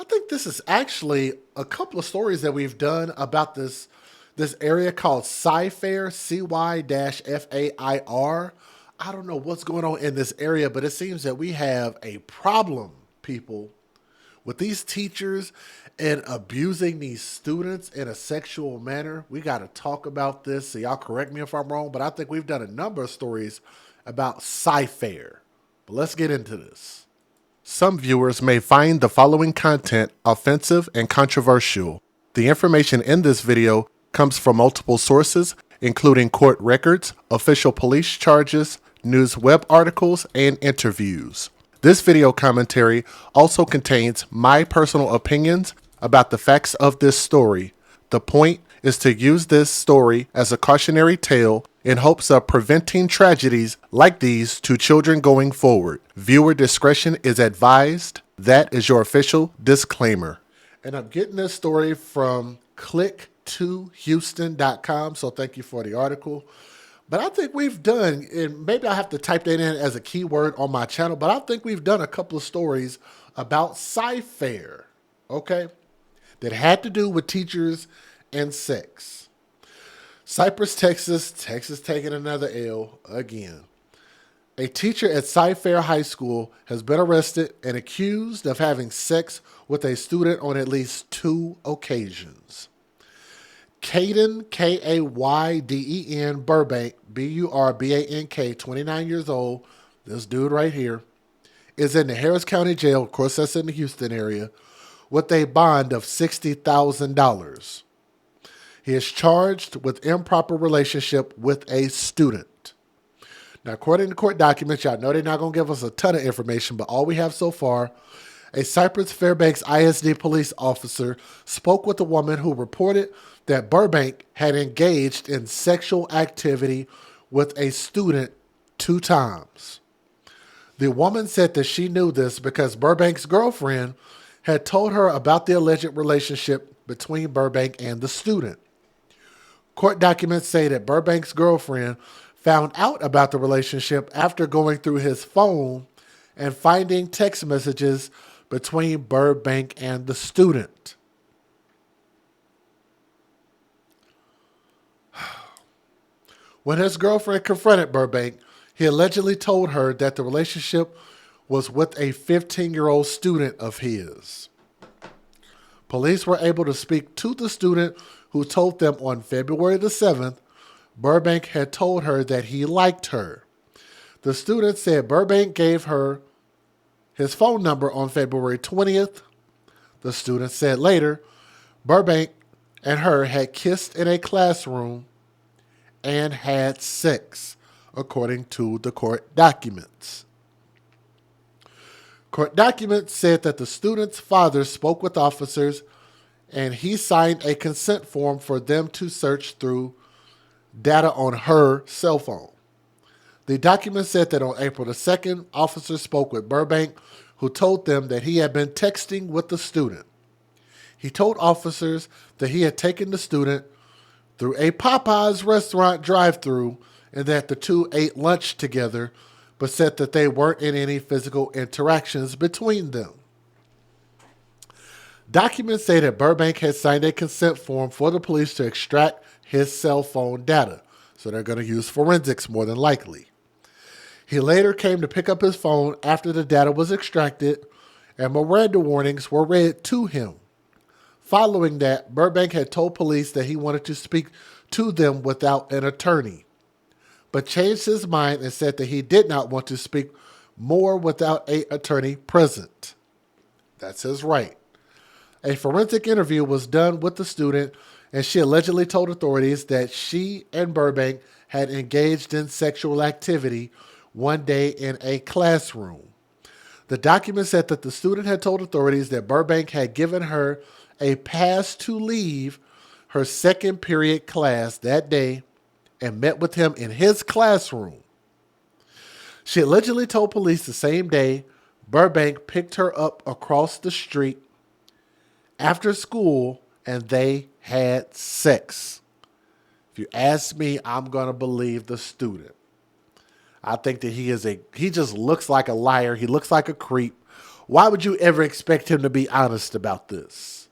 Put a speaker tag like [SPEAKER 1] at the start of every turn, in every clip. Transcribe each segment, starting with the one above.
[SPEAKER 1] think this is actually a couple of stories that we've done about this area called Cyfair, CY-FAIR. I don't know what's going on in this area, but it seems that we have a problem, people, with these teachers and abusing these students in a sexual manner. We got to talk about this. So y'all correct me if I'm wrong, but I think we've done a number of stories about Cyfair. But let's get into this. Some viewers may find the following content offensive and controversial. The information in this video comes from multiple sources, including court records, official police charges, news web articles, and interviews. This video commentary also contains my personal opinions about the facts of this story. The point is to use this story as a cautionary tale in hopes of preventing tragedies like these to children going forward. Viewer discretion is advised. That is your official disclaimer. And I'm getting this story from click2houston.com, so thank you for the article. But I think we've done, and maybe I have to type that in as a keyword on my channel, but I think we've done a couple of stories about Cyfair, okay, that had to do with teachers and sex. Cypress, Texas taking another L again. A teacher at Cyfair High School has been arrested and accused of having sex with a student on at least 2 occasions. Kayden, K-A-Y-D-E-N, Burbank, B-U-R-B-A-N-K, 29 years old, this dude right here, is in the Harris County Jail, of course that's in the Houston area, with a bond of $60,000. He is charged with improper relationship with a student. Now, according to court documents, y'all know they're not going to give us a ton of information, but all we have so far, a Cypress Fairbanks ISD police officer spoke with a woman who reported that Burbank had engaged in sexual activity with a student 2 times. The woman said that she knew this because Burbank's girlfriend had told her about the alleged relationship between Burbank and the student. Court documents say that Burbank's girlfriend found out about the relationship after going through his phone and finding text messages between Burbank and the student. When his girlfriend confronted Burbank, he allegedly told her that the relationship was with a 15-year-old student of his. Police were able to speak to the student who told them on February the 7th, Burbank had told her that he liked her. The student said Burbank gave her his phone number on February 20th. The student said later, Burbank and her had kissed in a classroom and had sex, according to the court documents. Court documents said that the student's father spoke with officers and he signed a consent form for them to search through data on her cell phone. The document said that on April the 2nd, officers spoke with Burbank, who told them that he had been texting with the student. He told officers that he had taken the student through a Popeyes restaurant drive-thru and that the two ate lunch together, but said that they weren't in any physical interactions between them. Documents say that Burbank had signed a consent form for the police to extract his cell phone data, so they're going to use forensics more than likely. He later came to pick up his phone after the data was extracted, and Miranda warnings were read to him. Following that, Burbank had told police that he wanted to speak to them without an attorney, but changed his mind and said that he did not want to speak more without an attorney present. That's his right. A forensic interview was done with the student, and she allegedly told authorities that she and Burbank had engaged in sexual activity one day in a classroom. The document said that the student had told authorities that Burbank had given her a pass to leave her second period class that day and met with him in his classroom. She allegedly told police the same day Burbank picked her up across the street after school and they had sex. If you ask me, I'm going to believe the student. I think that he just looks like a liar. He looks like a creep. Why would you ever expect him to be honest about this?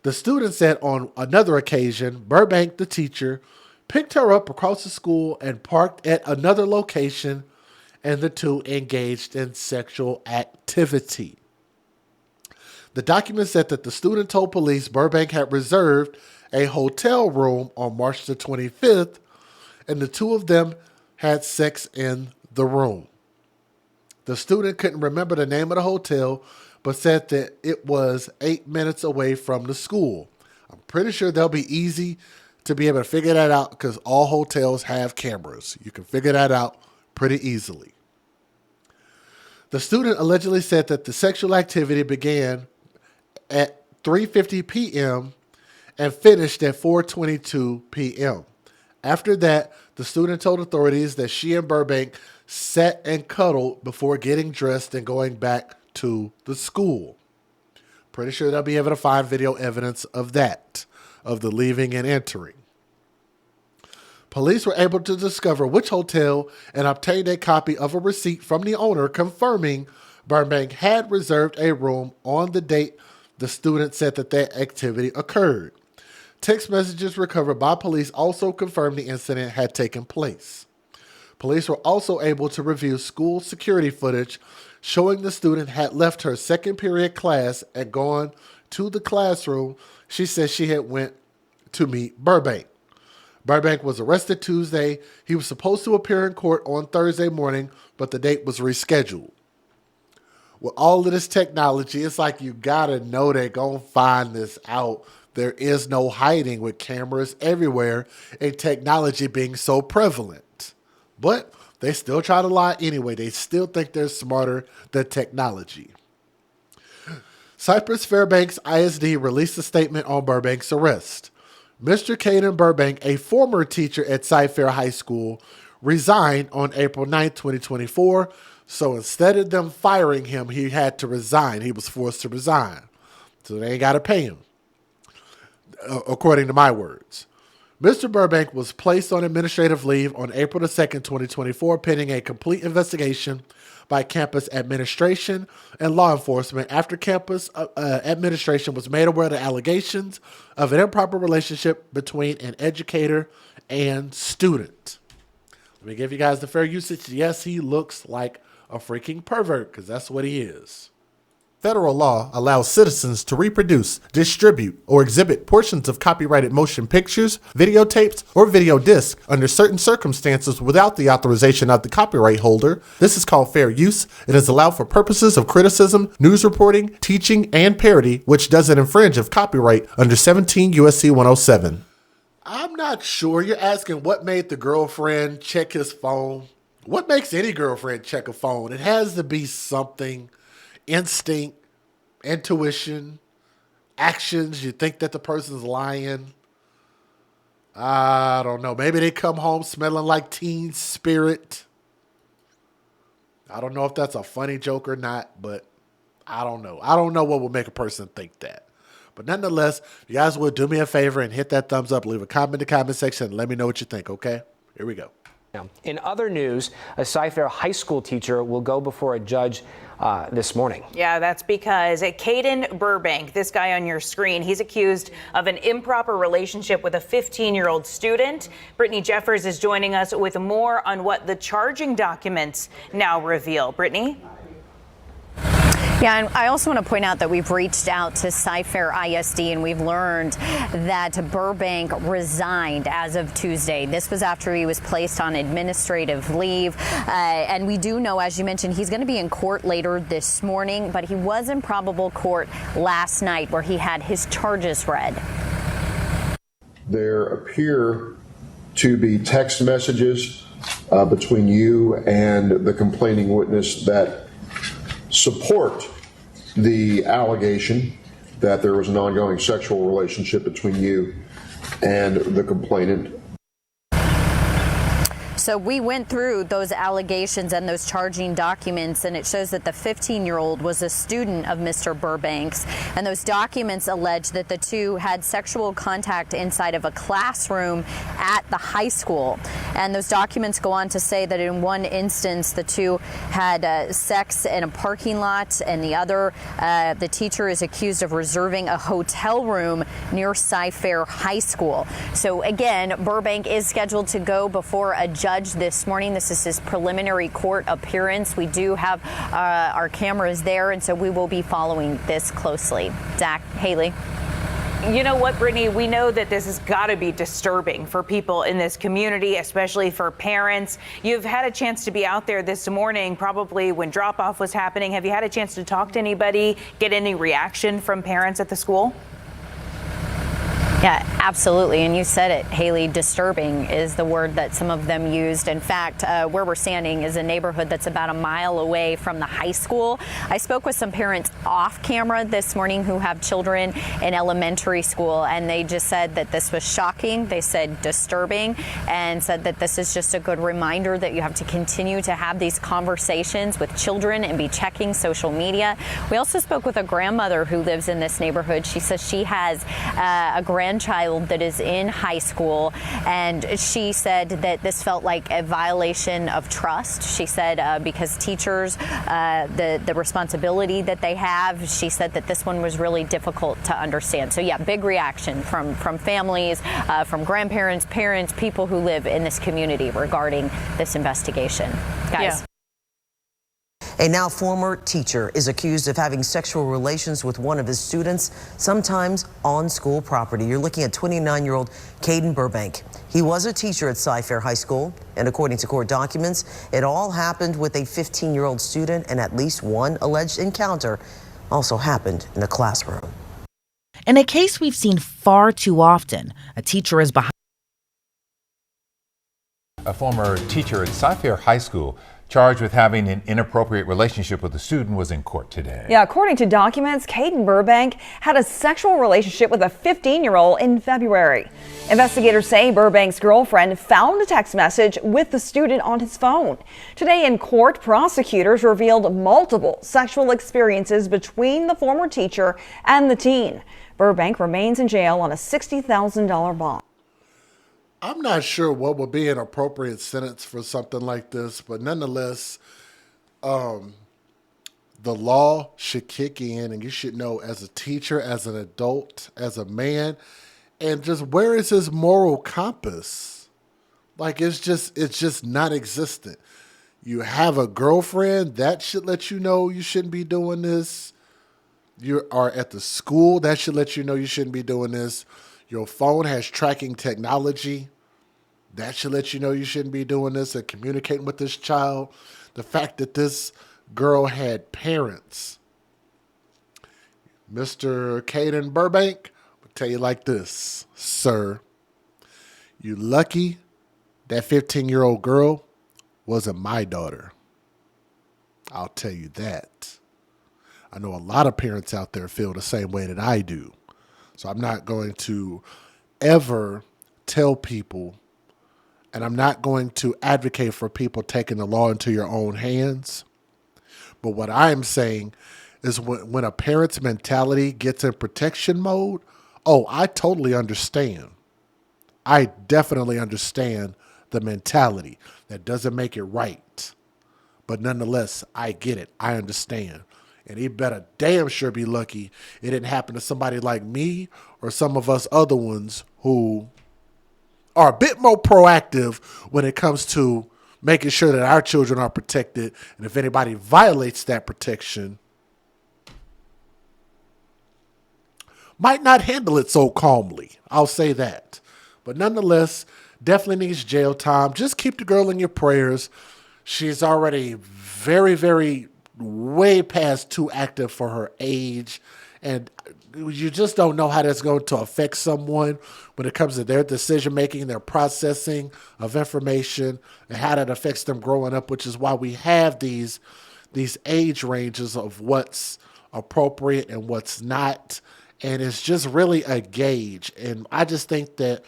[SPEAKER 1] The student said on another occasion, Burbank, the teacher, picked her up across the school and parked at another location, and the two engaged in sexual activity. The document said that the student told police Burbank had reserved a hotel room on March the 25th, and the two of them had sex in the room. The student couldn't remember the name of the hotel, but said that it was 8 minutes away from the school. I'm pretty sure they'll be easy to be able to figure that out because all hotels have cameras. You can figure that out pretty easily. The student allegedly said that the sexual activity began at 3:50 p.m. and finished at 4:22 p.m. After that, the student told authorities that she and Burbank sat and cuddled before getting dressed and going back to the school. Pretty sure they'll be able to find video evidence of that, of the leaving and entering. Police were able to discover which hotel and obtained a copy of a receipt from the owner confirming Burbank had reserved a room on the date the student said that activity occurred. Text messages recovered by police also confirmed the incident had taken place. Police were also able to review school security footage showing the student had left her second period class and gone to the classroom she said she had went to meet Burbank. Burbank was arrested Tuesday. He was supposed to appear in court on Thursday morning, but the date was rescheduled. With all of this technology, it's like you gotta know they're gonna find this out. There is no hiding with cameras everywhere and technology being so prevalent. But they still try to lie anyway. They still think they're smarter than technology. Cypress Fairbanks ISD released a statement on Burbank's arrest. Mr. Caden Burbank, a former teacher at Cyfair High School, resigned on April 9, 2024. So instead of them firing him, he had to resign. He was forced to resign. So they ain't got to pay him, according to my words. Mr. Burbank was placed on administrative leave on April the 2nd, 2024, pending a complete investigation by campus administration and law enforcement after campus administration was made aware of the allegations of an improper relationship between an educator and student. Let me give you guys the fair usage. Yes, he looks like a freaking pervert because that's what he is. Federal law allows citizens to reproduce, distribute, or exhibit portions of copyrighted motion pictures, videotapes, or video discs under certain circumstances without the authorization of the copyright holder. This is called fair use. It is allowed for purposes of criticism, news reporting, teaching, and parody, which doesn't infringe of copyright under 17 U.S.C. 107. I'm not sure. You're asking what made the girlfriend check his phone. What makes any girlfriend check a phone? It has to be something. Instinct, intuition, actions. You think that the person's lying. I don't know. Maybe they come home smelling like Teen Spirit. I don't know if that's a funny joke or not, but I don't know. I don't know what would make a person think that. But nonetheless, you guys would do me a favor and hit that thumbs up. Leave a comment in the comment section and let me know what you think, okay? Here we go.
[SPEAKER 2] In other news, a Cyfair high school teacher will go before a judge this morning.
[SPEAKER 3] Yeah, that's because Caden Burbank, this guy on your screen, he's accused of an improper relationship with a 15-year-old student. Brittany Jeffers is joining us with more on what the charging documents now reveal. Brittany?
[SPEAKER 4] Yeah, and I also want to point out that we've reached out to Cyfair ISD and we've learned that Burbank resigned as of Tuesday. This was after he was placed on administrative leave. And we do know, as you mentioned, he's going to be in court later this morning, but he was in probable court last night where he had his charges read.
[SPEAKER 5] There appear to be text messages between you and the complaining witness that support the allegation that there was an ongoing sexual relationship between you and the complainant.
[SPEAKER 4] So we went through those allegations and those charging documents, and it shows that the 15-year-old was a student of Mr. Burbank's, and those documents allege that the two had sexual contact inside of a classroom at the high school. And those documents go on to say that in one instance, the two had sex in a parking lot, and the other, the teacher is accused of reserving a hotel room near Cy-Fair High School. So again, Burbank is scheduled to go before a judge this morning. This is his preliminary court appearance. We do have our cameras there, and so we will be following this closely. Zach, Haley.
[SPEAKER 3] You know what, Brittany? We know that this has got to be disturbing for people in this community, especially for parents. You've had a chance to be out there this morning, probably when drop-off was happening. Have you had a chance to talk to anybody, get any reaction from parents at the school?
[SPEAKER 4] Yeah, absolutely. And you said it, Haley, disturbing is the word that some of them used. In fact, where we're standing is a neighborhood that's about a mile away from the high school. I spoke with some parents off camera this morning who have children in elementary school, and they just said that this was shocking. They said disturbing, and said that this is just a good reminder that you have to continue to have these conversations with children and be checking social media. We also spoke with a grandmother who lives in this neighborhood. She says she has a grandchild that is in high school, and she said that this felt like a violation of trust. She said because teachers, the responsibility that they have, she said that this one was really difficult to understand. So yeah, big reaction from families, from grandparents, parents, people who live in this community regarding this investigation. Guys.
[SPEAKER 3] Yeah.
[SPEAKER 6] A now former teacher is accused of having sexual relations with one of his students, sometimes on school property. You're looking at 29-year-old Caden Burbank. He was a teacher at Cy-Fair High School, and according to court documents, it all happened with a 15-year-old student, and at least one alleged encounter also happened in the classroom.
[SPEAKER 7] In a case we've seen far too often, a teacher is behind.
[SPEAKER 8] A former teacher at Cy-Fair High School charged with having an inappropriate relationship with a student was in court today.
[SPEAKER 9] Yeah, according to documents, Caden Burbank had a sexual relationship with a 15-year-old in February. Investigators say Burbank's girlfriend found a text message with the student on his phone. Today in court, prosecutors revealed multiple sexual experiences between the former teacher and the teen. Burbank remains in jail on a $60,000 bond.
[SPEAKER 1] I'm not sure what would be an appropriate sentence for something like this, but nonetheless, the law should kick in, and you should know as a teacher, as an adult, as a man, and just where is his moral compass? Like it's just not existent. You have a girlfriend, that should let you know you shouldn't be doing this. You are at the school, that should let you know you shouldn't be doing this. Your phone has tracking technology. That should let you know you shouldn't be doing this and communicating with this child. The fact that this girl had parents. Mr. Caden Burbank, I'll tell you like this, sir. You lucky that 15-year-old girl wasn't my daughter. I'll tell you that. I know a lot of parents out there feel the same way that I do. So I'm not going to ever tell people, and I'm not going to advocate for people taking the law into your own hands. But what I'm saying is when a parent's mentality gets in protection mode, oh, I totally understand. I definitely understand the mentality. That doesn't make it right. But nonetheless, I get it. I understand. And he better damn sure be lucky it didn't happen to somebody like me or some of us other ones who are a bit more proactive when it comes to making sure that our children are protected. And if anybody violates that protection, might not handle it so calmly. I'll say that. But nonetheless, definitely needs jail time. Just keep the girl in your prayers. She's already very, very way past too active for her age, and you just don't know how that's going to affect someone when it comes to their decision making, their processing of information, and how that affects them growing up, which is why we have these age ranges of what's appropriate and what's not. And it's just really a gauge. And I just think that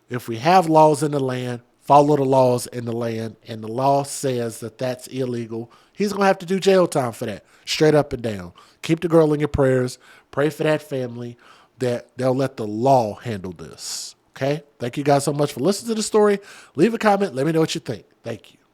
[SPEAKER 1] if we have laws in the land, follow the laws in the land, and the law says that that's illegal, he's going to have to do jail time for that, straight up and down. Keep the girl in your prayers. Pray for that family that they'll let the law handle this. Okay? Thank you guys so much for listening to the story. Leave a comment. Let me know what you think. Thank you.